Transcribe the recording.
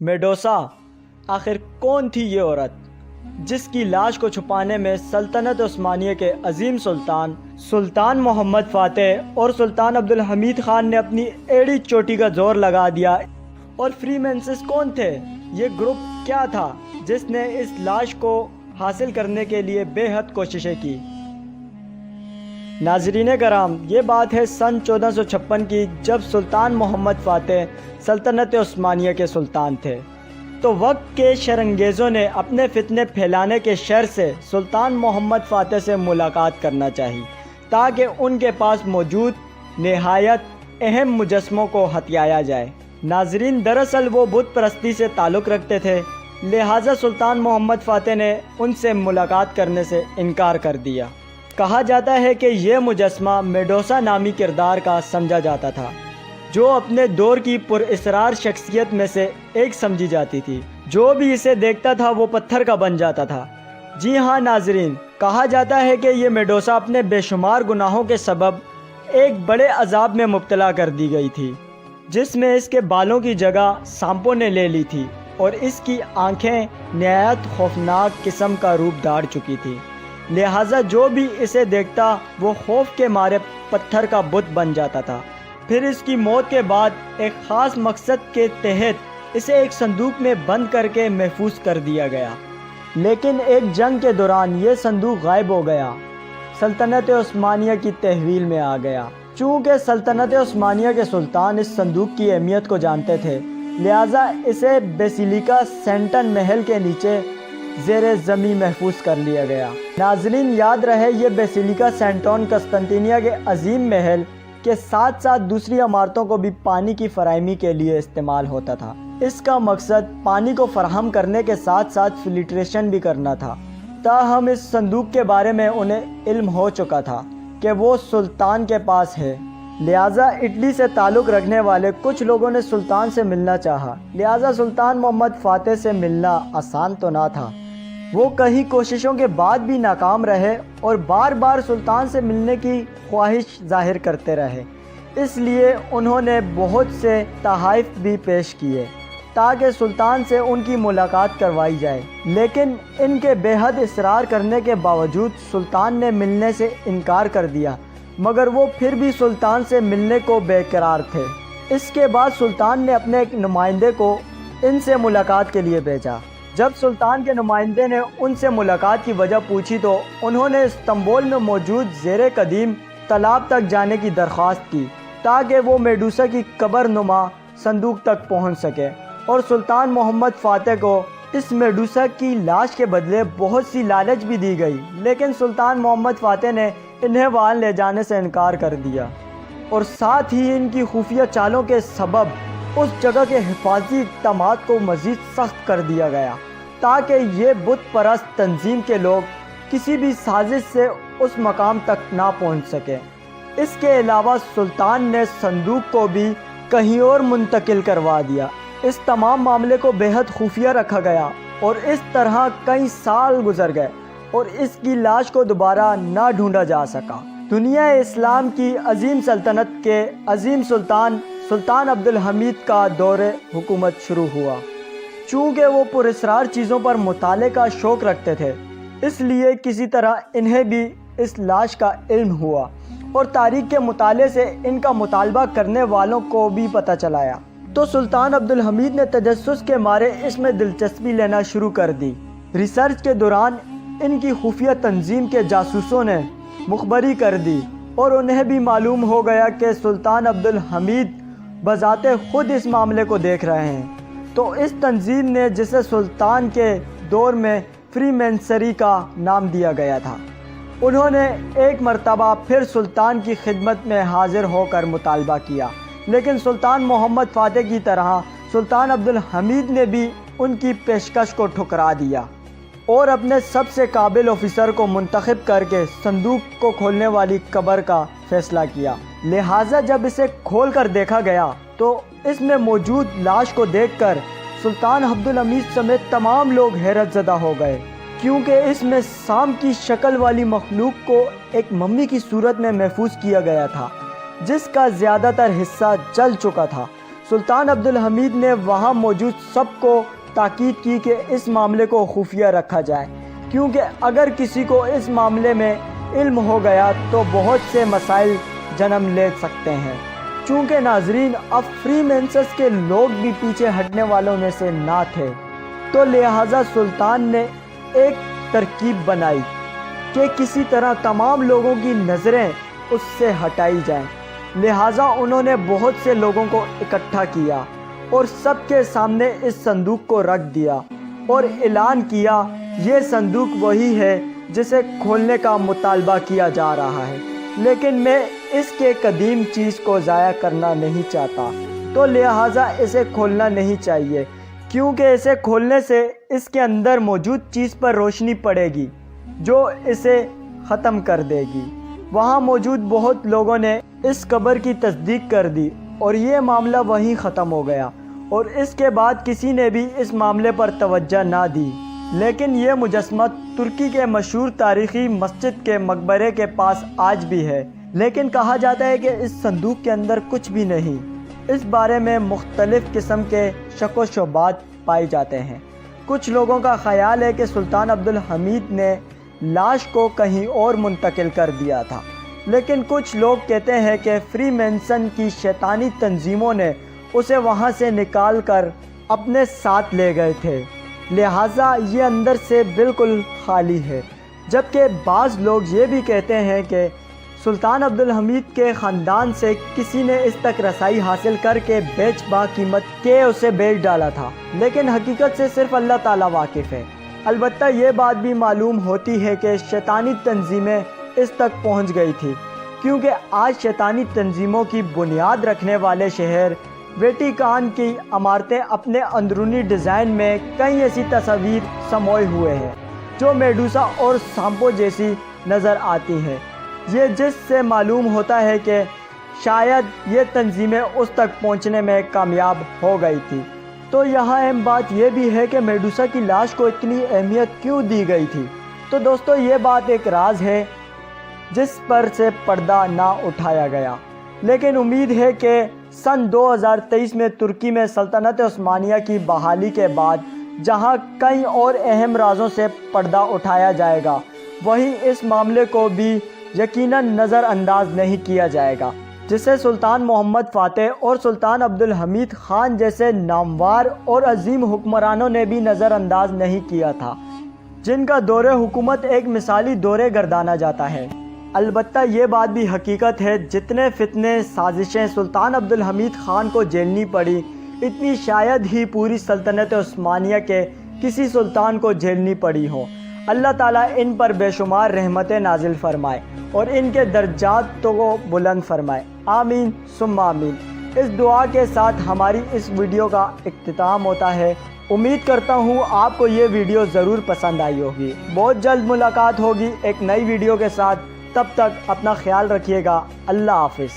میڈوسا، آخر کون تھی یہ عورت جس کی لاش کو چھپانے میں سلطنت عثمانیہ کے عظیم سلطان محمد فاتح اور سلطان عبدالحمید خان نے اپنی ایڑی چوٹی کا زور لگا دیا؟ اور فری مینسز کون تھے؟ یہ گروپ کیا تھا جس نے اس لاش کو حاصل کرنے کے لیے بے حد کوششیں کی؟ ناظرین کرام، یہ بات ہے سن 1456 کی، جب سلطان محمد فاتح سلطنت عثمانیہ کے سلطان تھے۔ تو وقت کے شرانگیزوں نے اپنے فتنے پھیلانے کے شر سے سلطان محمد فاتح سے ملاقات کرنا چاہی تاکہ ان کے پاس موجود نہایت اہم مجسموں کو ہتھیایا جائے۔ ناظرین، دراصل وہ بت پرستی سے تعلق رکھتے تھے، لہٰذا سلطان محمد فاتح نے ان سے ملاقات کرنے سے انکار کر دیا۔ کہا جاتا ہے کہ یہ مجسمہ میڈوسا نامی کردار کا سمجھا جاتا تھا، جو اپنے دور کی پر اسرار شخصیت میں سے ایک سمجھی جاتی تھی۔ جو بھی اسے دیکھتا تھا وہ پتھر کا بن جاتا تھا۔ جی ہاں ناظرین، کہا جاتا ہے کہ یہ میڈوسا اپنے بے شمار گناہوں کے سبب ایک بڑے عذاب میں مبتلا کر دی گئی تھی، جس میں اس کے بالوں کی جگہ سانپوں نے لے لی تھی اور اس کی آنکھیں نہایت خوفناک قسم کا روپ دھار چکی تھی۔ لہٰذا جو بھی اسے دیکھتا وہ خوف کے مارے پتھر کا بت بن جاتا تھا۔ پھر اس کی موت کے بعد ایک خاص مقصد کے تحت اسے ایک صندوق میں بند کر کے محفوظ کر دیا گیا، لیکن ایک جنگ کے دوران یہ صندوق غائب ہو گیا، سلطنت عثمانیہ کی تحویل میں آ گیا۔ چونکہ سلطنت عثمانیہ کے سلطان اس صندوق کی اہمیت کو جانتے تھے، لہٰذا اسے بیسیلیکا سینٹن محل کے نیچے زیر زمین محفوظ کر لیا گیا۔ ناظرین، یاد رہے یہ بیسیلیکا سینٹون قسطنطنیہ کے عظیم محل کے ساتھ ساتھ دوسری عمارتوں کو بھی پانی کی فراہمی کے لیے استعمال ہوتا تھا۔ اس کا مقصد پانی کو فراہم کرنے کے ساتھ ساتھ فلٹریشن بھی کرنا تھا۔ تاہم اس صندوق کے بارے میں انہیں علم ہو چکا تھا کہ وہ سلطان کے پاس ہے، لہٰذا اٹلی سے تعلق رکھنے والے کچھ لوگوں نے سلطان سے ملنا چاہا۔ لہٰذا سلطان محمد فاتح سے ملنا آسان تو نہ تھا، وہ کئی کوششوں کے بعد بھی ناکام رہے اور بار بار سلطان سے ملنے کی خواہش ظاہر کرتے رہے۔ اس لیے انہوں نے بہت سے تحائف بھی پیش کیے تاکہ سلطان سے ان کی ملاقات کروائی جائے، لیکن ان کے بے حد اصرار کرنے کے باوجود سلطان نے ملنے سے انکار کر دیا، مگر وہ پھر بھی سلطان سے ملنے کو بے قرار تھے۔ اس کے بعد سلطان نے اپنے ایک نمائندے کو ان سے ملاقات کے لیے بھیجا۔ جب سلطان کے نمائندے نے ان سے ملاقات کی وجہ پوچھی تو انہوں نے استنبول میں موجود زیر قدیم تالاب تک جانے کی درخواست کی تاکہ وہ میڈوسا کی قبر نما صندوق تک پہنچ سکے، اور سلطان محمد فاتح کو اس میڈوسا کی لاش کے بدلے بہت سی لالچ بھی دی گئی، لیکن سلطان محمد فاتح نے انہیں وہاں لے جانے سے انکار کر دیا، اور ساتھ ہی ان کی خفیہ چالوں کے سبب اس جگہ کے حفاظتی اقدامات کو مزید سخت کر دیا گیا تاکہ یہ بت پرست تنظیم کے لوگ کسی بھی سازش سے اس مقام تک نہ پہنچ سکے۔ اس کے علاوہ سلطان نے صندوق کو بھی کہیں اور منتقل کروا دیا۔ اس تمام معاملے کو بے حد خفیہ رکھا گیا اور اس طرح کئی سال گزر گئے اور اس کی لاش کو دوبارہ نہ ڈھونڈا جا سکا۔ دنیا اسلام کی عظیم سلطنت کے عظیم سلطان عبدالحمید کا دور حکومت شروع ہوا۔ چونکہ وہ پراسرار چیزوں پر مطالعے کا شوق رکھتے تھے، اس لیے کسی طرح انہیں بھی اس لاش کا علم ہوا اور تاریخ کے مطالعے سے ان کا مطالبہ کرنے والوں کو بھی پتہ چلایا، تو سلطان عبدالحمید نے تجسس کے مارے اس میں دلچسپی لینا شروع کر دی۔ ریسرچ کے دوران ان کی خفیہ تنظیم کے جاسوسوں نے مخبری کر دی اور انہیں بھی معلوم ہو گیا کہ سلطان عبدالحمید بذات خود اس معاملے کو دیکھ رہے ہیں، تو اس تنظیم نے، جسے سلطان کے دور میں فری مینسری کا نام دیا گیا تھا، انہوں نے ایک مرتبہ پھر سلطان کی خدمت میں حاضر ہو کر مطالبہ کیا، لیکن سلطان محمد فاتح کی طرح سلطان عبدالحمید نے بھی ان کی پیشکش کو ٹھکرا دیا اور اپنے سب سے قابل آفیسر کو منتخب کر کے صندوق کو کھولنے والی قبر کا فیصلہ کیا۔ لہٰذا جب اسے کھول کر دیکھا گیا تو اس میں موجود لاش کو دیکھ کر سلطان عبدالحمید سمیت تمام لوگ حیرت زدہ ہو گئے، کیونکہ اس میں سانپ کی شکل والی مخلوق کو ایک ممی کی صورت میں محفوظ کیا گیا تھا، جس کا زیادہ تر حصہ جل چکا تھا۔ سلطان عبدالحمید نے وہاں موجود سب کو تاکید کی کہ اس معاملے کو خفیہ رکھا جائے، کیونکہ اگر کسی کو اس معاملے میں علم ہو گیا تو بہت سے مسائل جنم لے سکتے ہیں۔ چونکہ ناظرین اب فری مینسز کے لوگ بھی پیچھے ہٹنے والوں میں سے نہ تھے، تو لہٰذا سلطان نے ایک ترکیب بنائی کہ کسی طرح تمام لوگوں کی نظریں اس سے ہٹائی جائیں۔ لہٰذا انہوں نے بہت سے لوگوں کو اکٹھا کیا اور سب کے سامنے اس صندوق کو رکھ دیا اور اعلان کیا، یہ صندوق وہی ہے جسے کھولنے کا مطالبہ کیا جا رہا ہے، لیکن میں اس کے قدیم چیز کو ضائع کرنا نہیں چاہتا، تو لہٰذا اسے کھولنا نہیں چاہیے، کیونکہ اسے کھولنے سے اس کے اندر موجود چیز پر روشنی پڑے گی جو اسے ختم کر دے گی۔ وہاں موجود بہت لوگوں نے اس خبر کی تصدیق کر دی اور یہ معاملہ وہیں ختم ہو گیا، اور اس کے بعد کسی نے بھی اس معاملے پر توجہ نہ دی۔ لیکن یہ مجسمہ ترکی کے مشہور تاریخی مسجد کے مقبرے کے پاس آج بھی ہے، لیکن کہا جاتا ہے کہ اس صندوق کے اندر کچھ بھی نہیں۔ اس بارے میں مختلف قسم کے شک و شبہات پائے جاتے ہیں۔ کچھ لوگوں کا خیال ہے کہ سلطان عبدالحمید نے لاش کو کہیں اور منتقل کر دیا تھا، لیکن کچھ لوگ کہتے ہیں کہ فری مینسن کی شیطانی تنظیموں نے اسے وہاں سے نکال کر اپنے ساتھ لے گئے تھے، لہٰذا یہ اندر سے بالکل خالی ہے۔ جبکہ بعض لوگ یہ بھی کہتے ہیں کہ سلطان عبدالحمید کے خاندان سے کسی نے اس تک رسائی حاصل کر کے بیچ با قیمت کے اسے بیچ ڈالا تھا، لیکن حقیقت سے صرف اللہ تعالیٰ واقف ہے۔ البتہ یہ بات بھی معلوم ہوتی ہے کہ شیطانی تنظیمیں اس تک پہنچ گئی تھی، کیونکہ آج شیطانی تنظیموں کی بنیاد رکھنے والے شہر ویٹیکان کی عمارتیں اپنے اندرونی ڈیزائن میں کئی ایسی تصاویر سموئے ہوئے ہیں جو میڈوسا اور سانپو جیسی نظر آتی ہیں، یہ جس سے معلوم ہوتا ہے کہ شاید یہ تنظیمیں اس تک پہنچنے میں کامیاب ہو گئی تھی۔ تو یہاں اہم بات یہ بھی ہے کہ میڈوسا کی لاش کو اتنی اہمیت کیوں دی گئی تھی۔ تو دوستو یہ بات ایک راز ہے جس پر سے پردہ نہ اٹھایا گیا، لیکن امید ہے کہ سن 2023 میں ترکی میں سلطنت عثمانیہ کی بحالی کے بعد جہاں کئی اور اہم رازوں سے پردہ اٹھایا جائے گا، وہیں اس معاملے کو بھی یقیناً نظر انداز نہیں کیا جائے گا، جسے سلطان محمد فاتح اور سلطان عبدالحمید خان جیسے نامور اور عظیم حکمرانوں نے بھی نظر انداز نہیں کیا تھا، جن کا دور حکومت ایک مثالی دورے گردانا جاتا ہے۔ البتہ یہ بات بھی حقیقت ہے، جتنے فتنے سازشیں سلطان عبدالحمید خان کو جھیلنی پڑی، اتنی شاید ہی پوری سلطنت عثمانیہ کے کسی سلطان کو جھیلنی پڑی ہوں۔ اللہ تعالیٰ ان پر بے شمار رحمتیں نازل فرمائے اور ان کے درجات کو بلند فرمائے، آمین ثم آمین۔ اس دعا کے ساتھ ہماری اس ویڈیو کا اختتام ہوتا ہے۔ امید کرتا ہوں آپ کو یہ ویڈیو ضرور پسند آئی ہوگی۔ بہت جلد ملاقات ہوگی ایک نئی ویڈیو کے ساتھ، تب تک اپنا خیال رکھیے گا۔ اللہ حافظ۔